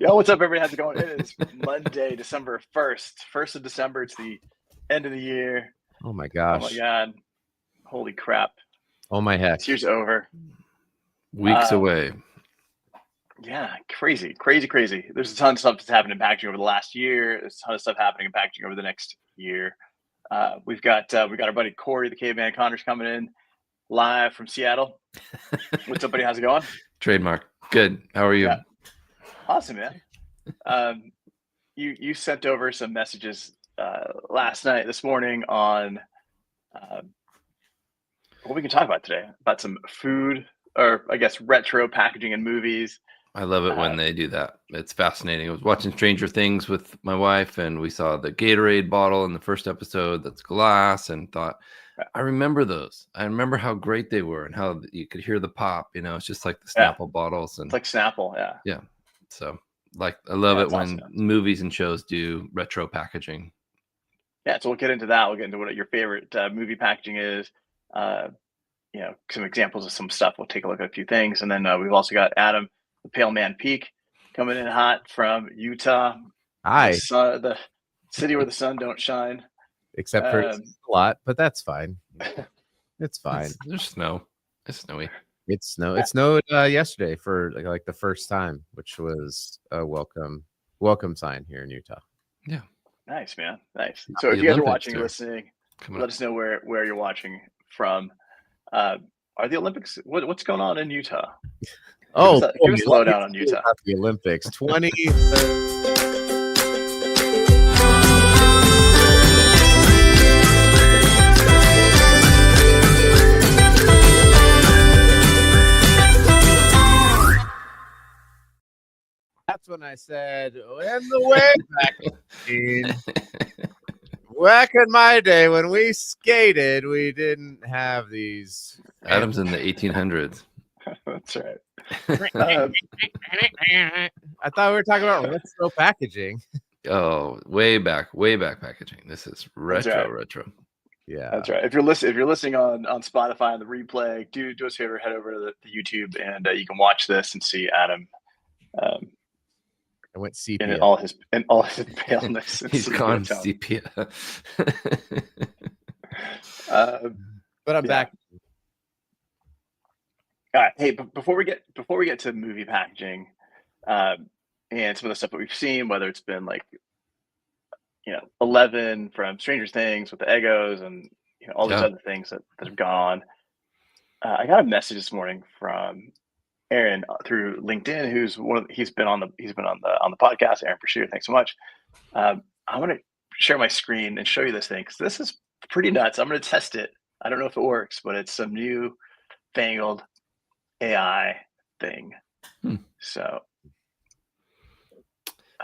Yo, what's up, everybody? How's it going? It is Monday, December 1st of December. It's the end of the year. Oh my Oh gosh. my God. Holy crap. Oh my heck. This year's over. Weeks away. Yeah, crazy. There's a ton of stuff that's happened in packaging over the last year. There's a ton of stuff happening in packaging over the next year. We've got our buddy Corey, the Caveman Connors, coming in live from Seattle. What's up, buddy? How's it going? Trademark. Good. How are you? Yeah. Awesome, man. You sent over some messages this morning on what we can talk about today, about some food, or I guess retro packaging and movies. I love it when they do that. It's fascinating. I was watching Stranger Things with my wife, and we saw the Gatorade bottle in the first episode that's glass, and thought, I remember those. I remember how great they were and how you could hear the pop. You know, it's just like the Snapple bottles. And it's like Snapple, yeah. Yeah. So, I love it when awesome. movies and shows do retro packaging. Yeah, so we'll get into that. We'll get into what your favorite movie packaging is. Some examples of some stuff. We'll take a look at a few things, and then we've also got Adam, the Pale Man Peak, coming in hot from Utah. Hi. The city where the sun don't shine. Except for a lot, but that's fine. It's fine. There's snow. It's snowy. It snowed yesterday for like the first time, which was a welcome sign here in Utah. Yeah. Nice, man. Nice. So if you guys are watching, listening, let us know where you're watching from. Are the Olympics? What's going on in Utah? Give us a lowdown on Utah. The Olympics 20. That's when I said, in the way back in my day when we skated, we didn't have these. Adam's in the 1800s. That's right. I thought we were talking about retro packaging. Oh, way back packaging. This is retro. Yeah, that's right. If you're listening on Spotify on the replay, do us a favor, head over to the YouTube, and you can watch this and see Adam. I went sepia. In all his paleness. He's gone sepia. But I'm back. All right. Hey, before we get to movie packaging, and some of the stuff that we've seen, whether it's been 11 from Stranger Things with the Eggos and all these other things that have gone on. I got a message this morning from Aaron through LinkedIn, he's been on the podcast. Aaron Pursuer, thanks so much. I want to share my screen and show you this thing because this is pretty nuts. I'm going to test it. I don't know if it works, but it's some new fangled AI thing. So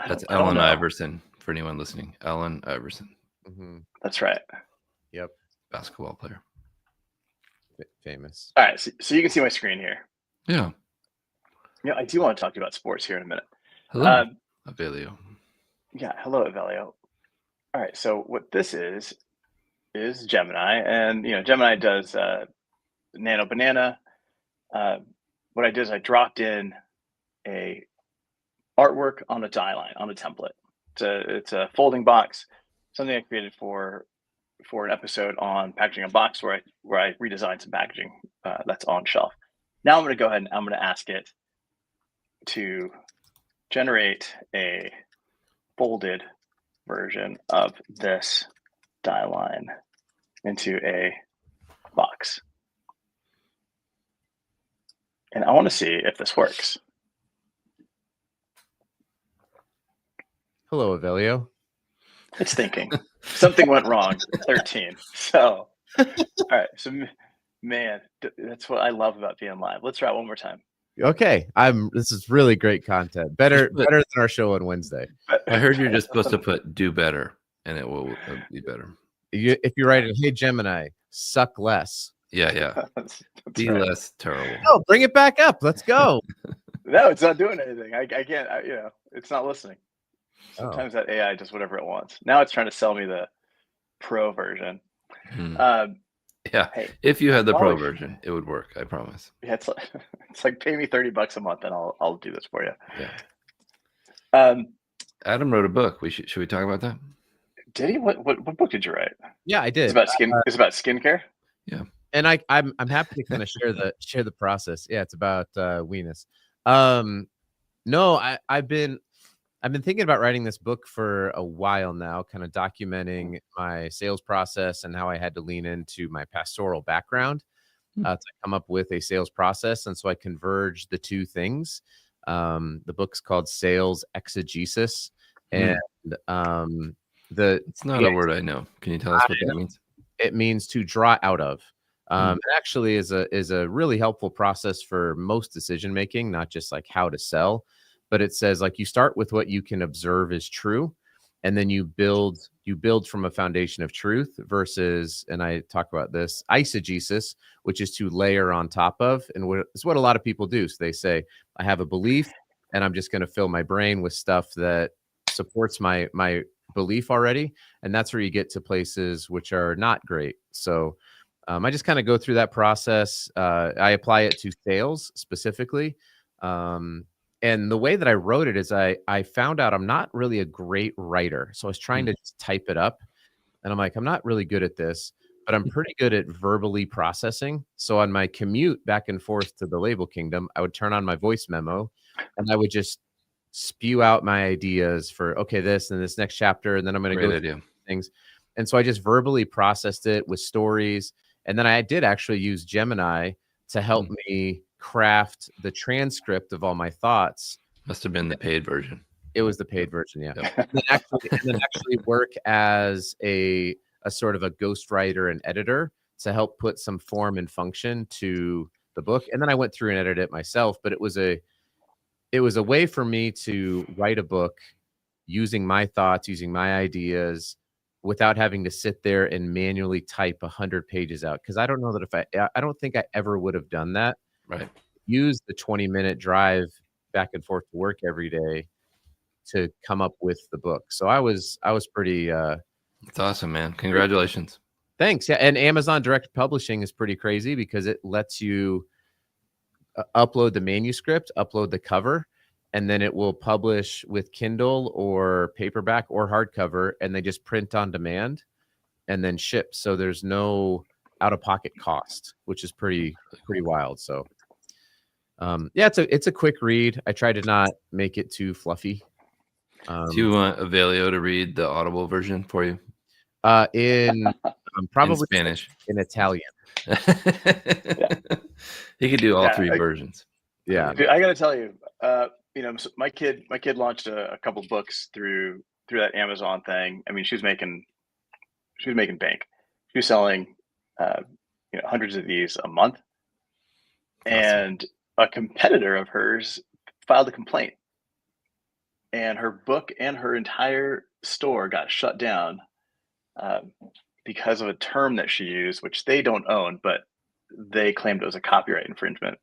that's Ellen Iverson for anyone listening. Ellen Iverson. Mm-hmm. That's right. Yep. Basketball player. Famous. All right. So you can see my screen here. Yeah. Yeah, I do want to talk to you about sports here in a minute. Hello, Avelio. Yeah, hello, Avelio. All right, so what this is Gemini, and Gemini does Nano Banana. What I did is I dropped in a artwork on a die line on a template. It's a folding box, something I created for an episode on packaging a box where I redesigned some packaging that's on shelf. Now I'm going to go ahead and I'm going to ask it to generate a folded version of this die line into a box. And I want to see if this works. Hello, Avelio. It's thinking. Something went wrong. 13. So, all right. So, man, that's what I love about being live. Let's try it one more time. Okay, this is really great content. Better than our show on Wednesday. I heard you're just supposed to put "do better" and it will be better. If you write it, hey Gemini, suck less. Yeah. That's be right. less terrible. No, bring it back up. Let's go. No, it's not doing anything. I can't. It's not listening. Sometimes that AI does whatever it wants. Now it's trying to sell me the pro version. Yeah, hey, if you had the pro version, it would work. I promise. Yeah, it's like pay me $30 a month, and I'll do this for you. Yeah. Adam wrote a book. Should we talk about that? Did he? What book did you write? Yeah, I It's did. about skin. It's about skincare. Yeah. And I'm happy to kind of share the process. Yeah, it's about weenus. No, I've been thinking about writing this book for a while now, kind of documenting my sales process and how I had to lean into my pastoral background to come up with a sales process. And so I converged the two things. The book's called Sales Exegesis, and it's not a word I know. Can you tell us what that means? It means to draw out of. It actually is a really helpful process for most decision making, not just like how to sell, but it says like you start with what you can observe is true, and then you build from a foundation of truth versus, and I talk about this, eisegesis, which is to layer on top of, and it's what a lot of people do. So they say, I have a belief, and I'm just going to fill my brain with stuff that supports my belief already, and that's where you get to places which are not great. So I just kind of go through that process. I apply it to sales specifically. And the way that I wrote it is I found out I'm not really a great writer. So I was trying to just type it up, and I'm like, I'm not really good at this, but I'm pretty good at verbally processing. So on my commute back and forth to the Label Kingdom, I would turn on my voice memo and I would just spew out my ideas for, okay, this and this next chapter. And then I'm going to go through things. And so I just verbally processed it with stories. And then I did actually use Gemini to help me craft the transcript of all my thoughts. Must have been the paid version. It was the paid version, yeah. And then actually work as a sort of a ghostwriter and editor to help put some form and function to the book. And then I went through and edited it myself, but it was a way for me to write a book using my thoughts, using my ideas, without having to sit there and manually type 100 pages out. Because I don't know that I don't think I ever would have done that. Right. Use the 20-minute drive back and forth to work every day to come up with the book. So I was pretty. That's awesome, man. Congratulations. Thanks. Yeah, and Amazon Direct Publishing is pretty crazy because it lets you upload the manuscript, upload the cover, and then it will publish with Kindle or paperback or hardcover, and they just print on demand and then ship. So there's no out-of-pocket cost, which is pretty wild. So yeah, it's a quick read. I try to not make it too fluffy. Do you want Avelio to read the Audible version for you? In probably in Spanish, in Italian. He could do all three versions. Yeah, dude, I got to tell you, so my kid launched a couple books through that Amazon thing. I mean, she was making bank. She was selling hundreds of these a month. Awesome. And a competitor of hers filed a complaint, and her book and her entire store got shut down because of a term that she used, which they don't own, but they claimed it was a copyright infringement.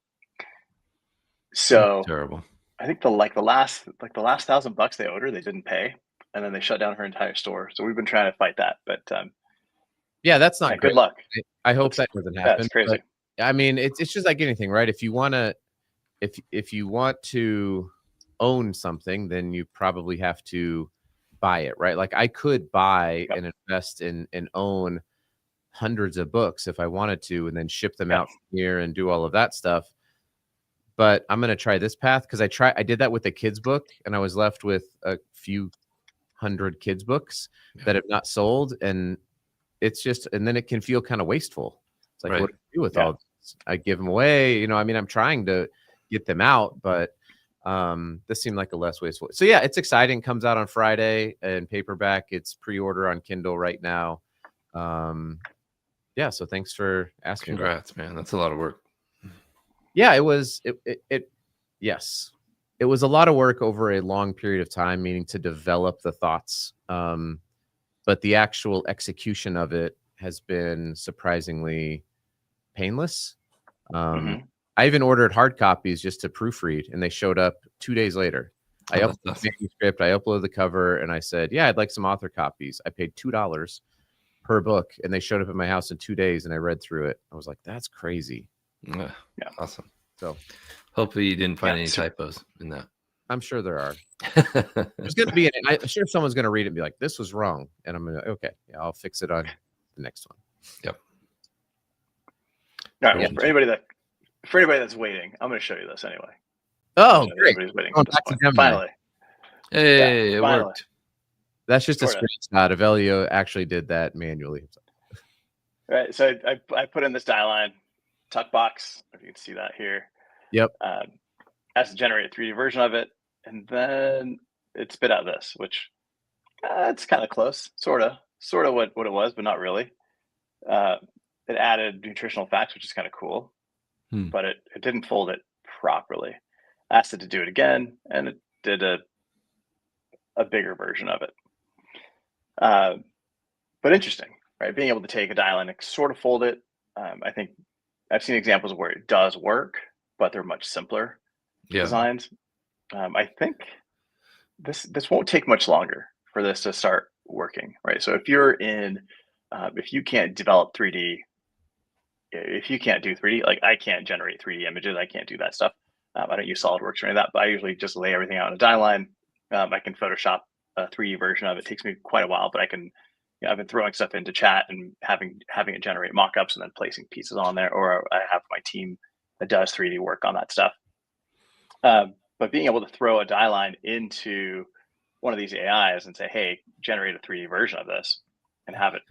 So terrible. I think the last $1,000 they owed her, they didn't pay, and then they shut down her entire store. So we've been trying to fight that, but yeah, that's not good luck. I hope that doesn't happen. That's crazy. But, I mean, it's just like anything, right? If you want to own something, then you probably have to buy it, right? Like I could buy and invest in and own hundreds of books if I wanted to, and then ship them out from here and do all of that stuff. But I'm going to try this path because I did that with a kid's book, and I was left with a few hundred kids books that have not sold. And and then it can feel kind of wasteful. It's like, what do I do with all this? I give them away. I mean, I'm trying to get them out, but this seemed like a less wasteful. So yeah, it's exciting. Comes out on Friday in paperback. It's pre-order on Kindle right now. Yeah. So thanks for asking. Congrats, man. That's a lot of work. Yeah, it was. Yes, it was a lot of work over a long period of time, meaning to develop the thoughts. But the actual execution of it has been surprisingly painless. I even ordered hard copies just to proofread, and they showed up 2 days later. I uploaded the manuscript, I uploaded the cover, and I said, yeah, I'd like some author copies. I paid $2 per book, and they showed up at my house in 2 days, and I read through it. I was like, that's crazy. Yeah, awesome. So hopefully you didn't find any typos in that. I'm sure there are. There's going to be, I'm sure someone's going to read it and be like, this was wrong. And I'm going to, okay, yeah, I'll fix it on the next one. Yep. All right. Well, for anybody that's waiting, I'm going to show you this anyway. Oh, great. Everybody's waiting. Going back to Gemini. Finally. Hey, Yeah, it finally. worked. That's just Sorta. a screenshot. Avelio actually did that manually himself. Right. So I put in this die line tuck box. If you can see that here. Yep. Has to generate a 3D version of it, and then it spit out this, which it's kind of close, sort of what it was, but not really. It added nutritional facts, which is kind of cool, but it didn't fold it properly. I asked it to do it again, and it did a bigger version of it. But interesting, right? Being able to take a die line and sort of fold it. I think I've seen examples where it does work, but they're much simpler designs. I think this won't take much longer for this to start working, right? So if you're in, if you can't develop 3D, if you can't do 3D, like I can't generate 3D images, I can't do that stuff. I don't use SolidWorks or any of that, but I usually just lay everything out on a die line. I can Photoshop a 3D version of it. It takes me quite a while, but I can. I've been throwing stuff into chat and having it generate mock-ups and then placing pieces on there, or I have my team that does 3D work on that stuff. But being able to throw a die line into one of these AIs and say, "Hey, generate a 3D version of this," and have it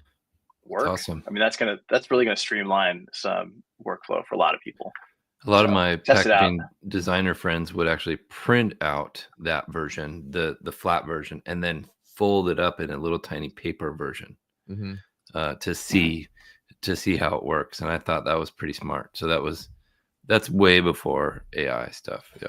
work. That's awesome. I mean, that's really gonna streamline some workflow for a lot of people. A lot of my packaging designer friends would actually print out that version, the flat version, and then fold it up in a little tiny paper version to see how it works. And I thought that was pretty smart. So that's way before AI stuff. Yeah,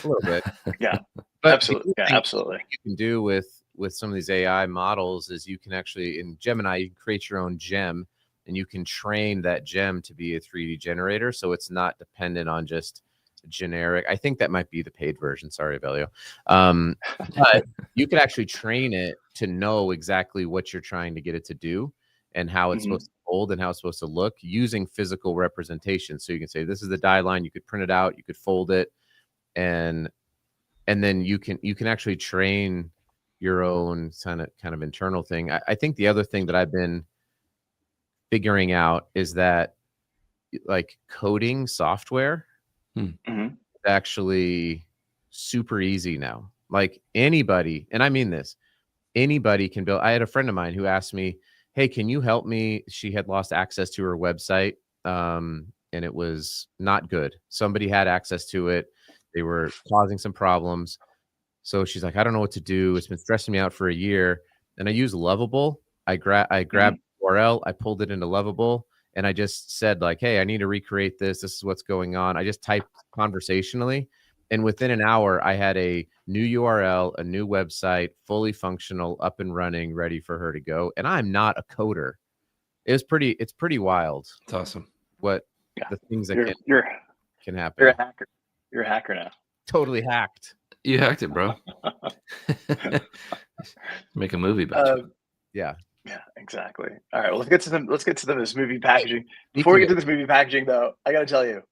a little bit. Yeah, but absolutely. Yeah, absolutely. What you can do with some of these AI models is you can actually, in Gemini, you can create your own gem, and you can train that gem to be a 3D generator, so it's not dependent on just generic. I think that might be the paid version. Sorry, Avelio. But you could actually train it to know exactly what you're trying to get it to do and how it's supposed to hold and how it's supposed to look using physical representation. So you can say, this is the die line. You could print it out. You could fold it, and then you can actually train your own kind of internal thing. I think the other thing that I've been figuring out is that like coding software is actually super easy now. Like anybody, and I mean this, anybody can build. I had a friend of mine who asked me, "Hey, can you help me?" She had lost access to her website, and it was not good. Somebody had access to it. They were causing some problems. So she's like, "I don't know what to do. It's been stressing me out for a year." And I use Lovable. I grabbed the URL, I pulled it into Lovable, and I just said like, "Hey, I need to recreate this. This is what's going on." I just typed conversationally, and within an hour, I had a new URL, a new website, fully functional, up and running, ready for her to go. And I'm not a coder. It's pretty wild. It's awesome. The things that can happen. You're a hacker. You're a hacker now. Totally hacked. You hacked it, bro. Make a movie about you. Yeah. Yeah, exactly. All right. Well, let's get to this movie packaging. Before we get to this movie packaging, though, I got to tell you,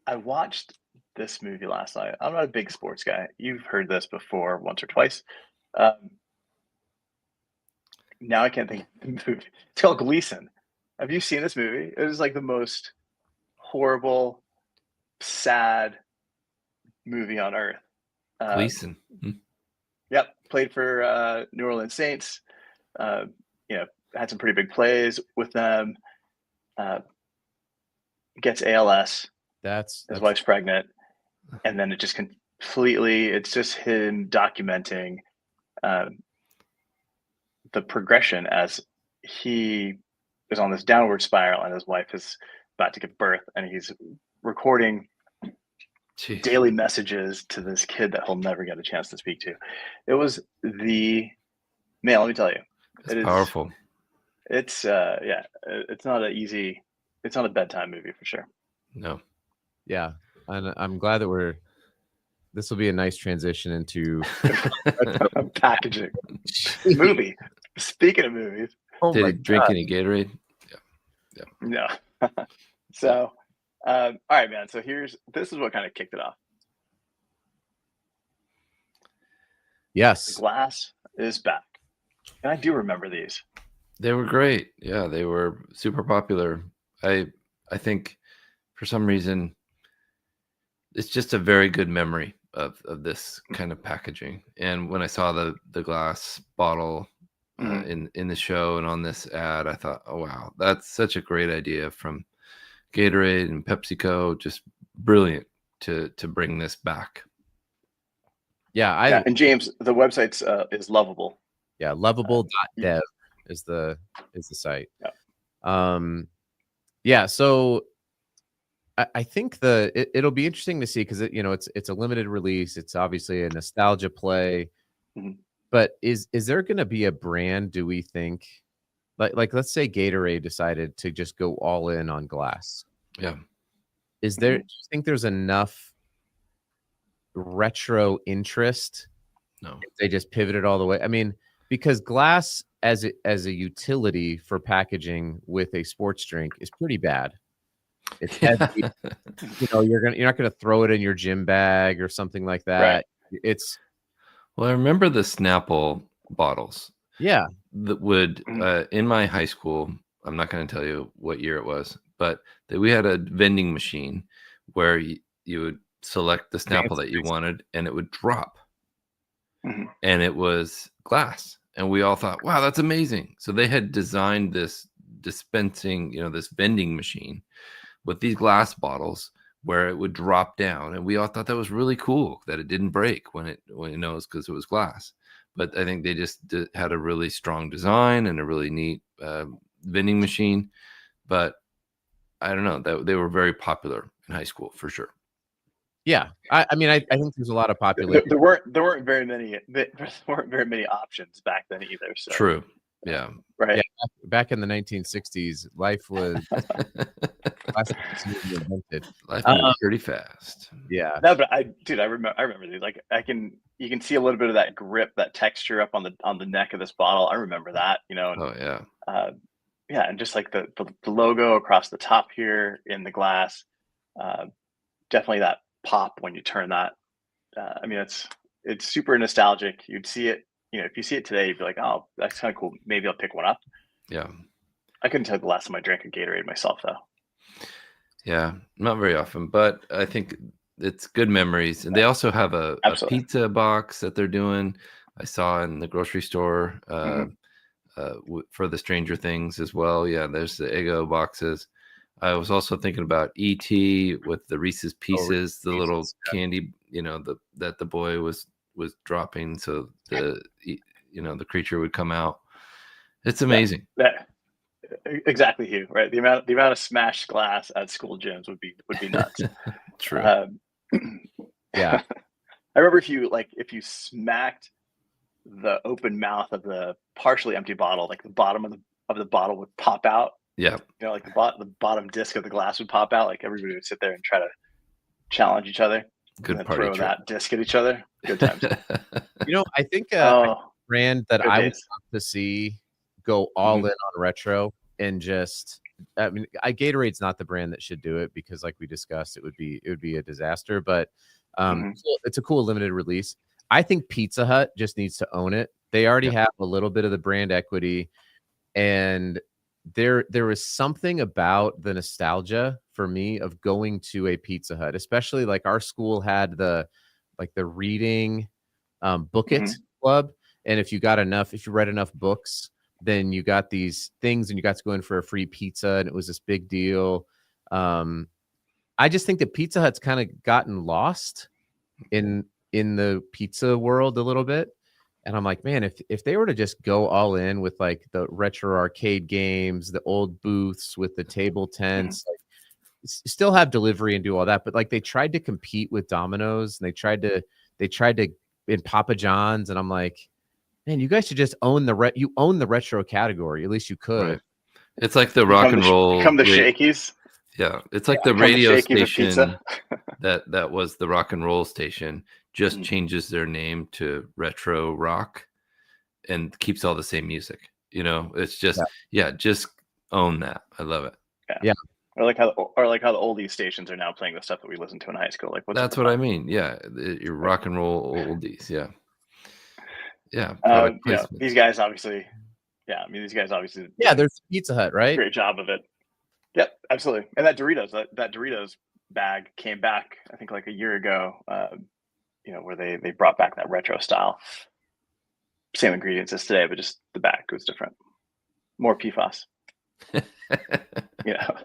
I watched this movie last night. I'm not a big sports guy. You've heard this before once or twice. Now I can't think of the movie. It's called Gleason. Have you seen this movie? It was like the most horrible, sad movie on earth. Gleason. Yep. Played for New Orleans Saints. Had some pretty big plays with them. Gets ALS. His wife's pregnant, and then it just completely. It's just him documenting the progression as he is on this downward spiral, and his wife is about to give birth, and he's recording daily messages to this kid that he'll never get a chance to speak to. It was let me tell you. It's powerful. It's it's not a bedtime movie for sure. No. Yeah. And I'm glad that this will be a nice transition into packaging movie. Speaking of movies. Did he drink any Gatorade? Yeah. No. So all right, man. So this is what kind of kicked it off. Yes. glass is back. And I do remember these. They were great. Yeah, they were super popular. I think for some reason it's just a very good memory of this kind of packaging. And when I saw the glass bottle in the show and on this ad, I thought, oh wow, that's such a great idea from Gatorade and PepsiCo. Just brilliant to bring this back. Yeah, and James, the website's is Lovable. Yeah, lovable.dev is the site. Yeah. So I think it'll be interesting to see, because it's a limited release. It's obviously a nostalgia play. But is there going to be a brand, do we think, like let's say Gatorade decided to just go all in on glass? Yeah. Do you think there's enough retro interest? No. If they just pivoted all the way. I mean, because glass as a utility for packaging with a sports drink is pretty bad. It's heavy. You're not gonna throw it in your gym bag or something like that. Right. Well, I remember the Snapple bottles. Yeah. That would in my high school, I'm not going to tell you what year it was, but we had a vending machine where you would select the Snapple that you wanted and it would drop. And it was glass. And we all thought, wow, that's amazing. So they had designed this dispensing, this vending machine with these glass bottles where it would drop down. And we all thought that was really cool that it didn't break when it was because it was glass. But I think they just had a really strong design and a really neat vending machine. But I don't know, they were very popular in high school for sure. Yeah, I mean, I think there's a lot of popularity. There weren't very many options back then either. So. True. Yeah. Right. Yeah, back in the 1960s, life was life moved pretty fast. Yeah. No, but I remember these. Like you can see a little bit of that grip, that texture up on the neck of this bottle. I remember that. And, oh yeah. Yeah, and just like the logo across the top here in the glass, definitely that pop when you turn that. I mean, it's super nostalgic. You'd see it, if you see it today, you'd be like, oh, that's kind of cool. Maybe I'll pick one up. Yeah. I couldn't tell the last time I drank a Gatorade myself, though. Yeah, not very often, but I think it's good memories. And they also have a pizza box that they're doing. I saw in the grocery store for the Stranger Things as well. Yeah, there's the Eggo boxes. I was also thinking about E.T. with the Reese's Pieces, the little candy, that the boy was dropping, so the creature would come out. It's amazing. Exactly, Hugh. Right, the amount of smashed glass at school gyms would be nuts. True. Yeah, I remember if you smacked the open mouth of the partially empty bottle, like the bottom of the bottle would pop out. Yeah. Like the bottom disc of the glass would pop out. Like everybody would sit there and try to challenge each other. Good and party throw trick. That disc at each other. Good times. I think a brand that I would love to see go all in on retro and just, I mean, Gatorade's not the brand that should do it because, like we discussed, it would be a disaster. But it's a cool limited release. I think Pizza Hut just needs to own it. They already have a little bit of the brand equity, and there is something about the nostalgia for me of going to a Pizza Hut, especially like our school had the reading book it club. And if you read enough books, then you got these things and you got to go in for a free pizza. And it was this big deal. I just think that Pizza Hut's kind of gotten lost in the pizza world a little bit. And I'm like, man, if they were to just go all in with like the retro arcade games, the old booths with the table tents, like, still have delivery and do all that, but like they tried to compete with Domino's and they tried to in Papa John's, and I'm like, man, you guys should just own the retro category. At least you could. Right. It's like the rock and roll. Become the Shakey's. Yeah, it's like the radio station that was the rock and roll station. Just changes their name to retro rock and keeps all the same music. It's just just own that. I love it. Yeah. Or like how the oldies stations are now playing the stuff that we listened to in high school. Like that's what I mean. Yeah, your rock and roll oldies. Yeah. Yeah, product You know, placement. these guys obviously, yeah, I mean, these guys obviously did Yeah, a there's Pizza Hut, right? great job of it. Yep, absolutely. And that Doritos bag came back, I think, like a year ago. You know, where they brought back that retro style. Same ingredients as today, but just the bag was different. More PFAS. You know.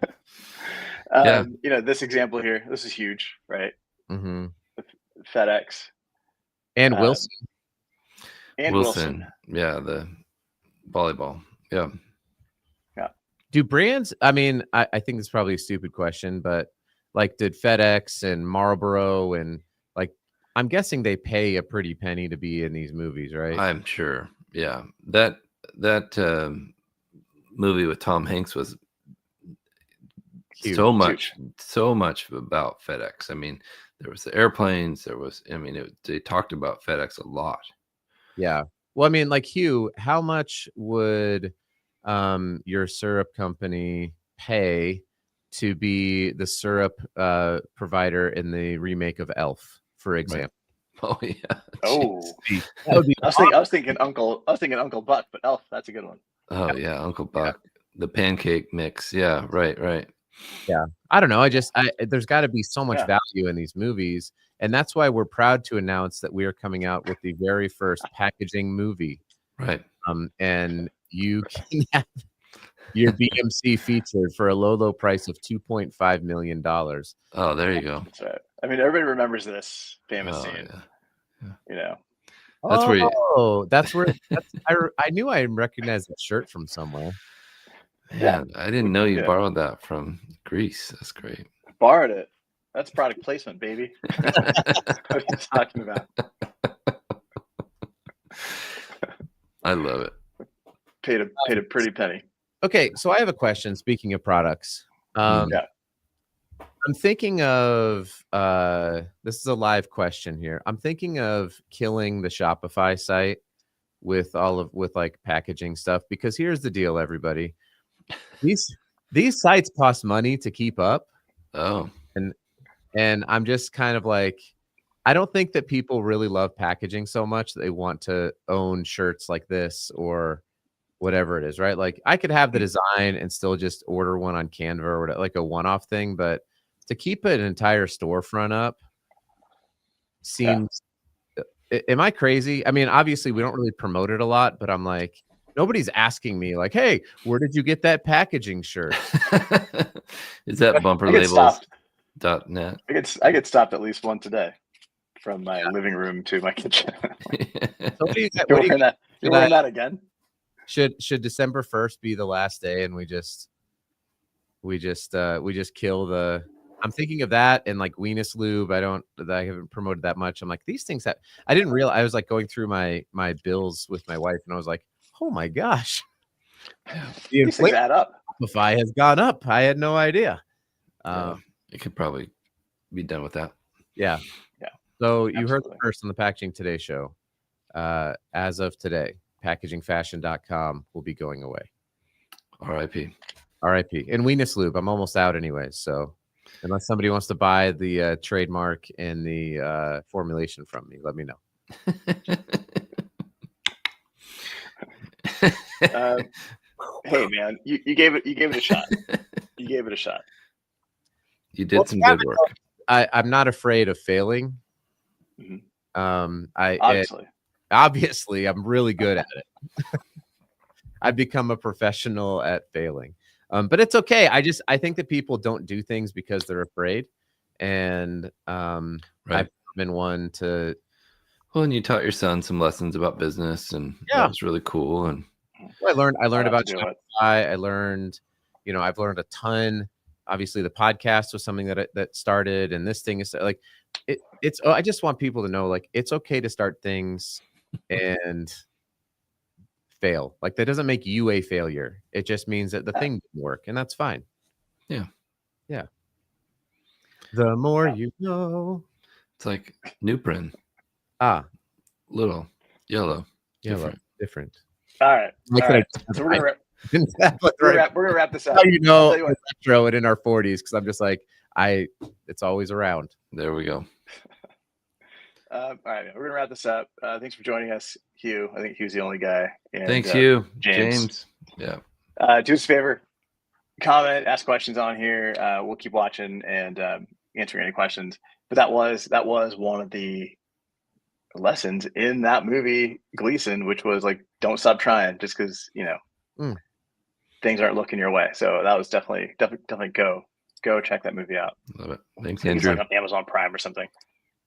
Yeah. You know, this example here, this is huge, right? Mm-hmm. FedEx And um, Wilson. and Wilson. Yeah, the volleyball. Yeah. Do brands? I mean, I think it's probably a stupid question, but like, did FedEx and Marlboro and like, I'm guessing they pay a pretty penny to be in these movies, right? I'm sure. Yeah. That movie with Tom Hanks was Huge. so much about FedEx. I mean, there was the airplanes. There was, I mean, they talked about FedEx a lot. Yeah. Well, I mean, like, Hugh, how much would your syrup company pay to be the syrup provider in the remake of Elf, for example? Oh yeah. Oh, That would be I was thinking Uncle Buck, but Elf, that's a good one. Oh yeah, Uncle Buck, the pancake mix. Yeah, right. Yeah, I don't know. There's got to be so much value in these movies, and that's why we're proud to announce that we are coming out with the very first packaging movie. Right. And you can have your BMC featured for a low price of $2.5 million. Oh, there you go. That's right. I mean, everybody remembers this famous scene. Yeah. You know, That's where you. Oh, I knew I recognized that shirt from somewhere. Man, I didn't know you borrowed that from Greece. That's great. Borrowed it. That's product placement, baby. What are you talking about? I love it. Paid a pretty penny. Okay, so I have a question. Speaking of products, Yeah. I'm thinking of this is a live question here. I'm thinking of killing the Shopify site with like packaging stuff, because here's the deal, everybody. These sites cost money to keep up. Oh. And I'm just kind of like, I don't think that people really love packaging so much that they want to own shirts like this or whatever it is, right? Like, I could have the design and still just order one on Canva or whatever, like a one-off thing, but to keep an entire storefront up seems, am I crazy? I mean, obviously we don't really promote it a lot, but I'm like, nobody's asking me like, hey, where did you get that packaging shirt? Is that bumperlabels.net? I get stopped at least once a day from my living room to my kitchen. So You're wearing that again? Should December 1st be the last day and we just kill the, I'm thinking of that, and like Weenus Lube. I haven't promoted that much. I'm like, these things that I didn't realize. I was like going through my bills with my wife, and I was like, oh my gosh, the these things add up. Shopify has gone up. I had no idea. It could probably be done with that. Yeah. So you Absolutely. heard it first on the Packaging Today show. As of today, packagingfashion.com will be going away. R.I.P. And Weenus Lube, I'm almost out anyways. So unless somebody wants to buy the trademark and the formulation from me, let me know. Hey man, you gave it a shot. You gave it a shot. You did some good work. I'm not afraid of failing. Mm-hmm. Obviously, I'm really good at it. I've become a professional at failing. But it's okay. I think that people don't do things because they're afraid. And I've been one to. Well, and you taught your son some lessons about business, and that was really cool. And I learned about Shopify. I learned, I've learned a ton. Obviously, the podcast was something that started, and this thing is like, it's. I just want people to know, like, it's okay to start things and fail. Like, that doesn't make you a failure. It just means that the thing didn't work, and that's fine. Yeah. The more you know. It's like Nuprin. Little yellow. Different. All right. So we're gonna wrap this up. Throw it in our 40s, because I'm just like, it's always around. There we go. All right, we're gonna wrap this up. Thanks for joining us, Hugh. I think Hugh's the only guy. And, Thanks, Hugh. James. Yeah. Do us a favor, comment, ask questions on here. We'll keep watching and answering any questions. But that was one of the lessons in that movie Gleason, which was like, don't stop trying just because things aren't looking your way. So that was definitely go check that movie out. Love it. Thanks, I think Andrew. it's like on Amazon Prime or something.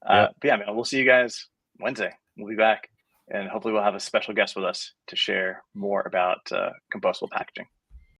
Yep. But yeah, man, we'll see you guys Wednesday. We'll be back, and hopefully we'll have a special guest with us to share more about compostable packaging.